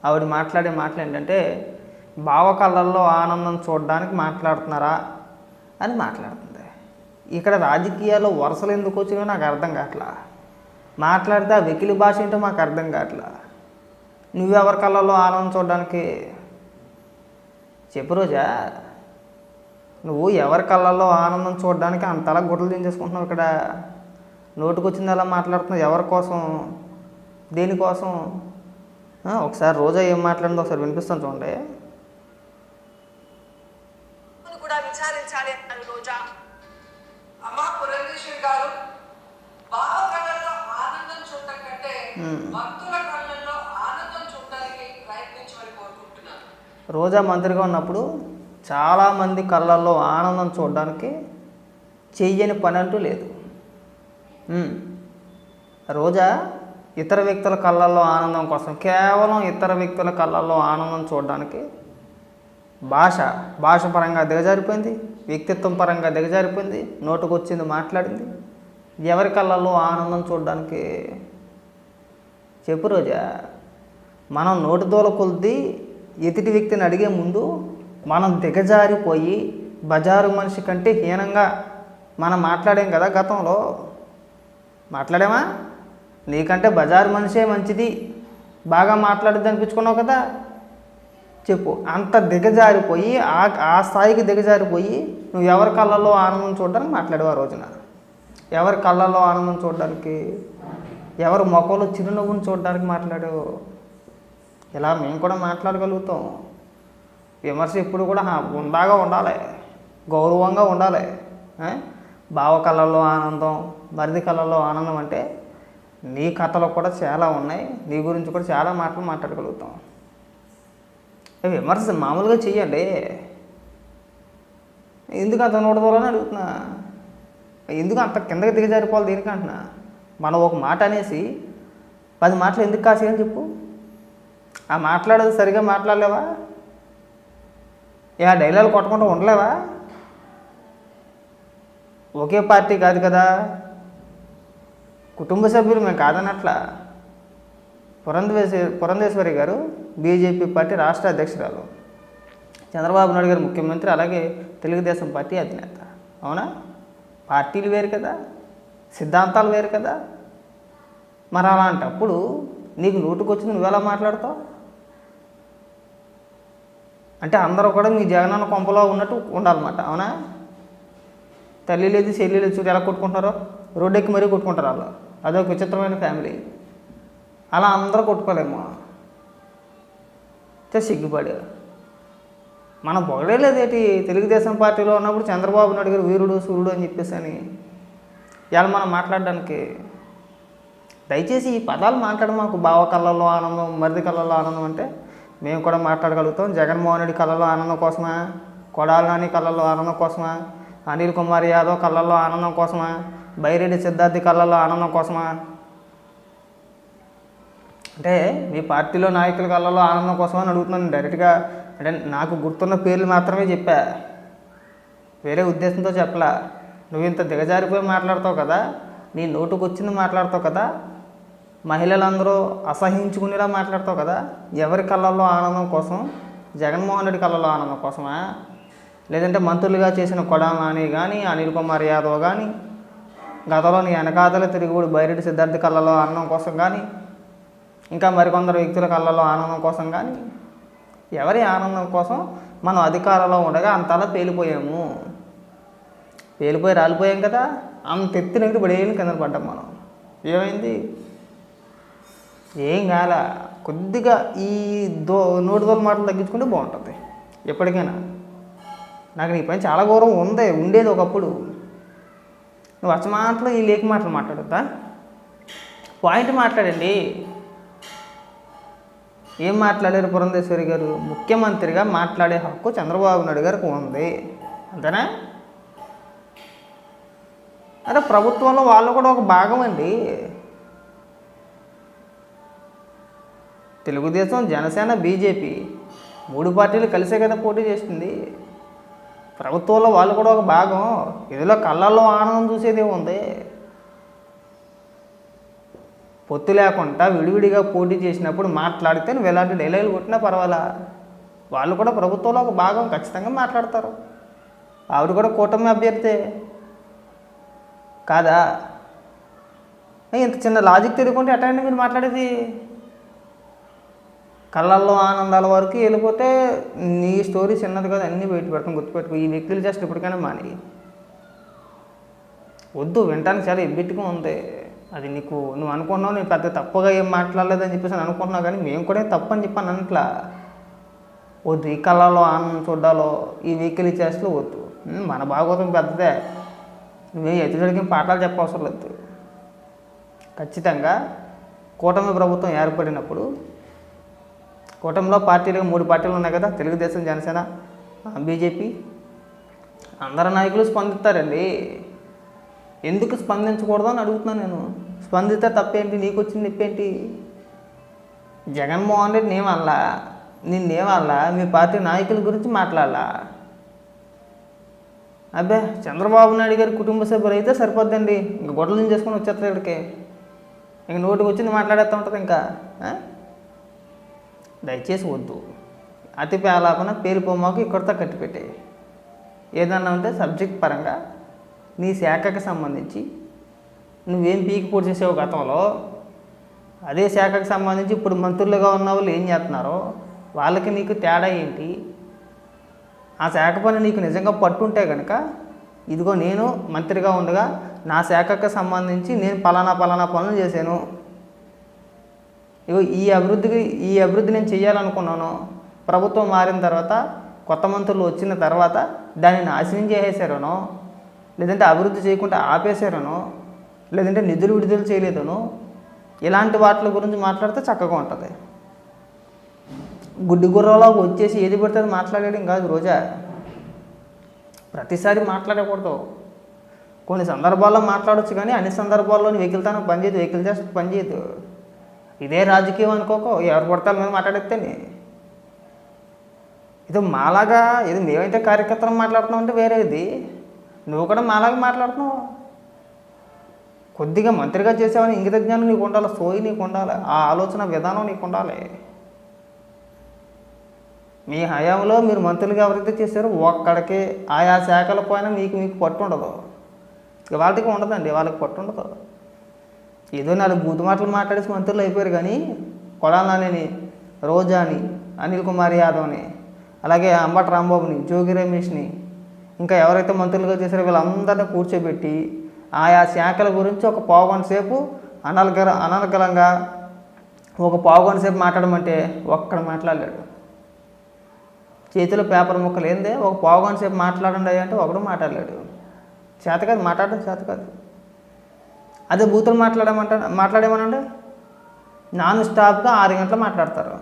ఆవిడ మాట్లాడే మాటలు ఏంటంటే బావ కళ్ళల్లో ఆనందం చూడడానికి మాట్లాడుతున్నారా అని మాట్లాడుతుంది. ఇక్కడ రాజకీయాల్లో వరుసలు ఎందుకు వచ్చినా నాకు అర్థం కావట్లా. మాట్లాడితే ఆ వెకిలి భాష ఏంటో మాకు అర్థం కావట్లా. నువ్వెవరి కళ్ళల్లో ఆనందం చూడడానికి చెప్పు రోజా. నువ్వు ఎవరి కళ్ళల్లో ఆనందం చూడడానికి అంతలా గుడ్డలు దించేసుకుంటున్నావు. ఇక్కడ నోటుకొచ్చింది అలా మాట్లాడుతున్నావు. ఎవరి కోసం, దేనికోసం? ఒకసారి రోజా ఏం మాట్లాడిందో ఒకసారి వినిపిస్తాను చూడండి. కూడా విచారించాలి అన్నారు రోజా. అమ్మ పురంధేశ్వరి గారు, బావ కళ్ళల్లో ఆనందం చూడటం కంటే భక్తుల కళ్ళల్లో ఆనందం చూడడానికి ప్రయత్నించమని కోరుకుంటున్నాను. రోజా మంత్రిగా ఉన్నప్పుడు చాలామంది కళ్ళల్లో ఆనందం చూడడానికి చెయ్యని పని అంటూ లేదు. రోజా ఇతర వ్యక్తుల కళ్ళల్లో ఆనందం కోసం, కేవలం ఇతర వ్యక్తుల కళ్ళల్లో ఆనందం చూడడానికి భాష పరంగా దిగజారిపోయింది, వ్యక్తిత్వం పరంగా దిగజారిపోయింది, నోటుకొచ్చింది మాట్లాడింది. ఎవరి కళ్ళల్లో ఆనందం చూడడానికి చెప్పు రోజా. మనం నోటిదోల కొలిది ఎదుటి వ్యక్తిని అడిగే ముందు మనం దిగజారిపోయి బజారు మనిషి కంటే హీనంగా మనం మాట్లాడాం కదా. గతంలో మాట్లాడామా? నీకంటే బజారు మనిషే మంచిది, బాగా మాట్లాడుద్ది అనిపించుకున్నావు కదా. చెప్పు. అంత దిగజారిపోయి ఆ స్థాయికి దిగజారిపోయి నువ్వు ఎవరి కళ్ళల్లో ఆనందం చూడడానికి మాట్లాడావు ఆ రోజున. ఎవరి కళ్ళల్లో ఆనందం చూడడానికి, ఎవరి మొఖంలో చిరునవ్వును చూడడానికి మాట్లాడావు. ఇలా మేము కూడా మాట్లాడగలుగుతాం. విమర్శ ఎప్పుడు కూడా ఉందాగా ఉండాలి, గౌరవంగా ఉండాలి. బావ కళ్ళల్లో ఆనందం, మరిది కళ్ళల్లో ఆనందం అంటే నీ కథలో కూడా చాలా ఉన్నాయి, నీ గురించి కూడా చాలా మాటలు మాట్లాడగలుగుతాం. విమర్శ మామూలుగా చెయ్యండి. ఎందుకు అంత నోడదోలని అడుగుతున్నా. ఎందుకు అంత కిందకి దిగజారిపోవాలి దేనికి అంటున్నా. మనం ఒక మాట అనేసి 10 మాటలు ఎందుకు కాసేయని చెప్పు. ఆ మాట్లాడేది సరిగా మాట్లాడలేవా? ఆ డైలాగ్ కొట్టకుండా ఉండలేవా? ఒకే పార్టీ కాదు కదా, కుటుంబ సభ్యులు మేము కాదన్నట్లా. పురంధేశ్వరి గారు బీజేపీ పార్టీ రాష్ట్ర అధ్యక్షురాలు, చంద్రబాబు నాయుడు గారు ముఖ్యమంత్రి, అలాగే తెలుగుదేశం పార్టీ అధినేత. అవునా? పార్టీలు వేరు కదా, సిద్ధాంతాలు వేరు కదా. మరి అలాంటప్పుడు నీకు నోటుకొచ్చింది నువ్వెలా మాట్లాడతావు? అంటే అందరూ కూడా మీ జగనన్న కొంపలో ఉన్నట్టు ఉండాలన్నమాట. అవునా? తల్లి లేదు చెల్లి లేదు, చూడు ఎలా కొట్టుకుంటున్నారో, రోడ్డు ఎక్కి మరీ కొట్టుకుంటారు వాళ్ళు. అదొక విచిత్రమైన ఫ్యామిలీ. అలా అందరూ కొట్టుకోలేము. సిగ్గుపడి మనం పొగడేలేదేటి. తెలుగుదేశం పార్టీలో ఉన్నప్పుడు చంద్రబాబు నాయుడు గారు వీరుడు సూర్యుడు అని చెప్పేసి అని ఇవాళ మనం మాట్లాడడానికి. దయచేసి ఈ పదాలు మాట్లాడడం మాకు. బావ కళ్ళల్లో ఆనందం, మరిది కళ్ళల్లో ఆనందం అంటే మేము కూడా మాట్లాడగలుగుతాం. జగన్మోహన్ రెడ్డి కళ్ళల్లో ఆనందం కోసమా, కొడాలి నాని కళ్ళల్లో ఆనందం కోసమా, అనిల్ కుమార్ యాదవ్ కళ్ళల్లో ఆనందం కోసమా, బైరెడ్డి సిద్ధార్థి కళ్ళల్లో ఆనందం కోసమా? అంటే మీ పార్టీలో నాయకుల కళ్ళల్లో ఆనందం కోసమా అని అడుగుతున్నాను డైరెక్ట్గా. అంటే నాకు గుర్తున్న పేర్లు మాత్రమే చెప్పా, వేరే ఉద్దేశంతో చెప్పలా. నువ్వు ఇంత దిగజారిపోయి మాట్లాడతావు కదా, నీ నోటుకు వచ్చింది మాట్లాడతావు కదా, మహిళలందరూ అసహించుకునేలా మాట్లాడతావు కదా. ఎవరి కళ్ళల్లో ఆనందం కోసం? జగన్మోహన్ రెడ్డి కళ్ళల్లో ఆనందం కోసమా? లేదంటే మంత్రులుగా చేసిన కొడాలి నాని కానీ, అనిల్ కుమార్ యాదవ్ కానీ, గతంలో నీ వెనకాతల తిరుగుడు బైరెడ్డి సిద్ధార్థి కళ్ళల్లో ఆనందం కోసం కానీ, ఇంకా మరికొందరు వ్యక్తుల కళ్ళల్లో ఆనందం కోసం కానీ, ఎవరి ఆనందం కోసం? మనం అధికారంలో ఉండగా అంతలా పేలిపోయాము, పేలిపోయి రాలిపోయాం కదా. అంత ఎత్తునకి బడేళ్ళు కింద పడ్డాం మనం. ఏమైంది? ఏం కాల. కొద్దిగా ఈ నోటిదోల మాటలు తగ్గించుకుంటే బాగుంటుంది ఎప్పటికైనా. నాకు నీ పైన చాలా గౌరవం ఉండేది ఒకప్పుడు. నువ్వు అచ్చ మాటలు ఈ లేఖ మాటలు మాట్లాడొద్దా? పాయింట్ మాట్లాడండి. ఏం మాట్లాడారు పురంధేశ్వరి గారు? ముఖ్యమంత్రిగా మాట్లాడే హక్కు చంద్రబాబు నాయుడు గారికి ఉంది, అంతేనా? అరే ప్రభుత్వంలో వాళ్ళు కూడా ఒక భాగం అండి. తెలుగుదేశం, జనసేన, బీజేపీ 3 పార్టీలు కలిసే కదా పోటీ చేస్తుంది. ప్రభుత్వంలో వాళ్ళు కూడా ఒక భాగం. ఇదిలో కళ్ళల్లో ఆనందం చూసేది ఉంది. పొత్తు లేకుండా విడివిడిగా పోటీ చేసినప్పుడు మాట్లాడితే నువ్వు ఎలాంటి డైలాగులు కొట్టినా పర్వాలా, వాళ్ళు కూడా ప్రభుత్వంలో ఒక భాగం ఖచ్చితంగా మాట్లాడతారు. ఆవిడ కూడా కూటమి అభ్యర్థే కాదా? ఇంత చిన్న లాజిక్ తెలియకుంటే ఎట్టండి మీరు మాట్లాడేది? కళ్ళల్లో ఆనందాల వరకు వెళ్ళిపోతే నీ స్టోరీ చిన్నది కదా, అన్నీ బయట పెడతాం. గుర్తుపెట్టుకో, ఈ వ్యక్తులు జస్ట్ ఇప్పటికైనా మాని వద్దు. వినటానికి చాలా ఎబ్బెట్టుగా ఉంది. అది నువ్వు అనుకుంటున్నావు నేను పెద్ద తప్పుగా ఏం మాట్లాడలేదని చెప్పేసి అని అనుకుంటున్నావు, కానీ మేము కూడా తప్పు అని చెప్పాను అన్నట్లా. వద్దు, ఈ కళ్ళలో ఆనందం చూడాలో ఈ వెహికల్ చేస్తూ వద్దు. మన భాగవతం పెద్దదే, నువ్వే ఎదురుడికి పాఠాలు చెప్పవసరం లేదు. ఖచ్చితంగా కూటమి ప్రభుత్వం ఏర్పడినప్పుడు, కూటమిలో పార్టీలుగా 3 పార్టీలు ఉన్నాయి కదా, తెలుగుదేశం, జనసేన, బీజేపీ, అందరు నాయకులు స్పందిస్తారండి. ఎందుకు స్పందించకూడదు అని అడుగుతున్నాను నేను. స్పందిస్తే తప్పేంటి? నీకు వచ్చింది నొప్పేంటి? జగన్మోహన్ రెడ్డి నిన్నేమల్లా మీ పార్టీ నాయకుల గురించి మాట్లాడాలా? అబ్బే, చంద్రబాబు నాయుడు గారి కుటుంబ సభ్యులు అయితే సరిపోద్దండి, ఇంక గొడవలు చేసుకొని వచ్చేస్తారు ఇక్కడికి, ఇంక నోటికి వచ్చింది మాట్లాడేస్తూ ఉంటుంది. ఇంకా దయచేసి వద్దు. అతి పేలాపన పేలిపోమాకు ఇక్కడితో కట్టిపెట్టే. ఏదన్నా ఉంటే సబ్జెక్ట్ పరంగా నీ శాఖకి సంబంధించి నువ్వేం పీకి పూర్తి చేసావు గతంలో, అదే శాఖకు సంబంధించి ఇప్పుడు మంత్రులుగా ఉన్న వాళ్ళు ఏం చేస్తున్నారో వాళ్ళకి నీకు తేడా ఏంటి? ఆ శాఖ పని నీకు నిజంగా పట్టుంటే కనుక, ఇదిగో నేను మంత్రిగా ఉండగా నా శాఖకు సంబంధించి నేను పలానా పనులు చేశాను, ఇగో ఈ అభివృద్ధి నేను చేయాలనుకున్నాను, ప్రభుత్వం మారిన తర్వాత కొత్త మంత్రులు వచ్చిన తర్వాత దాన్ని నాశనం చేసేసారనో, లేదంటే అభివృద్ధి చేయకుండా ఆపేశారనో, లేదంటే నిధులు విడుదల చేయలేదనో, ఇలాంటి వాటి గురించి మాట్లాడితే చక్కగా ఉంటుంది. గుడ్డి గుర్రలో వచ్చేసి ఏది పడితే మాట్లాడేయడం కాదు రోజా. ప్రతిసారి మాట్లాడకూడదు. కొన్ని సందర్భాల్లో మాట్లాడవచ్చు, కానీ అన్ని సందర్భాల్లో వెహికల్తాను పనిచేయదు, వెహికల్ చేస్తే పనిచేయదు. ఇదే రాజకీయం అనుకోకో, ఎవరు పడతాల మీద మాట్లాడితేనే. ఇది మాలాగా, ఇది మేమైతే కార్యకర్తలు మాట్లాడుతున్నాం అంటే వేరేది, నువ్వు కూడా మాలాగా మాట్లాడుతున్నావు. కొద్దిగా మంత్రిగా చేసావని ఇంగిత జ్ఞానం నీకు ఉండాలి, సోయి నీకు ఉండాలి, ఆ ఆలోచన విధానం నీకు ఉండాలి. మీ హయాంలో మీరు మంత్రులుగా ఎవరైతే చేశారో ఒక్కడికి ఆయా శాఖల పైన మీకు పట్టు ఉండదు. వాళ్ళకి ఉండదండి, వాళ్ళకి పట్టు ఉండదు. ఏదో 4 బూతు మాటలు మాట్లాడేసి మంత్రులు అయిపోయారు, కానీ కొడాలని, రోజాని, అనిల్ కుమార్ యాదవ్ని, అలాగే అంబటి రాంబాబుని, జోగి రమేష్ని, ఇంకా ఎవరైతే మంత్రులుగా చేశారో వీళ్ళందరినీ కూర్చోబెట్టి ఆయా శాఖల గురించి ఒక పావుగంట సేపు అనర్గళంగా ఒక పావుగంట సేపు మాట్లాడమంటే ఒక్కడ మాట్లాడలేడు. చేతిలో పేపర్ ముక్కలు ఏందే ఒక పావుగంట సేపు మాట్లాడండి అంటే ఒకడు మాట్లాడలేడు. చేత కాదు, మాట్లాడడం చేత కాదు. అదే బూతులు మాట్లాడేమనంటే నాన్ స్టాప్గా 6 గంటలు మాట్లాడతారు.